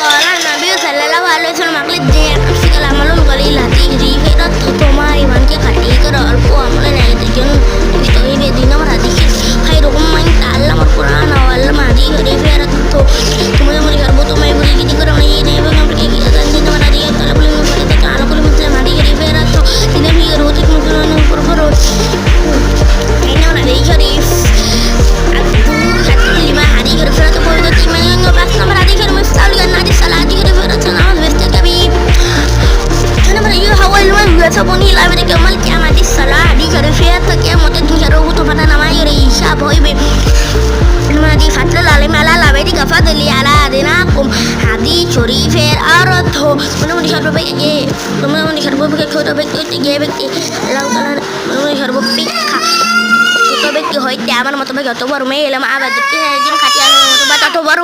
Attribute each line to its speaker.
Speaker 1: قال النبي صلى الله عليه وسلم أقل الدنيا نفسك العمل القليل هتجري فيرت তোমার ইমানকে কাটিয়ে করে অল্প আমলে ন্যায়দের জন্য মুস্তাকিম দিন আমার হাদিস খায়রুকুম মান তাআল্লামা القرآن وعلم هذه فيرت তোমাদের মনে করব তোমায় বলি কি করে মানে এই এবং আমাকে কি জানেন দিন আমার হাদিস তাআলা বলেন ফরিদা তাআলা কুল মুসলিম হাদিস ফিরাত দিনে বি রোজ মুসলিম উপর ফরজ ini orang dari Syarif lima hari ke depan atau boleh nanti main ngebahas nomor hari ke depan sekali kan nanti salah hari ke depan atau nama besti kami karena mereka awal luar biasa pun hilang mereka mal kiamat di salah hari ke depan atau kiamat itu jauh itu pada nama yang Isya boy be nanti fatla lalu malah lalu di kafat li ala dinakum hadis Syarifir aratho mana mau dikasih baik aja mana mau dikasih baik kau baik tu tiga baik lalu kalau mana mau dikasih baik ব্যক্তি হইতে আমার মতো যত বড় মেয়ে এলাম আবার দেখতে একজন খাটিয়ে মতো বা তত বড়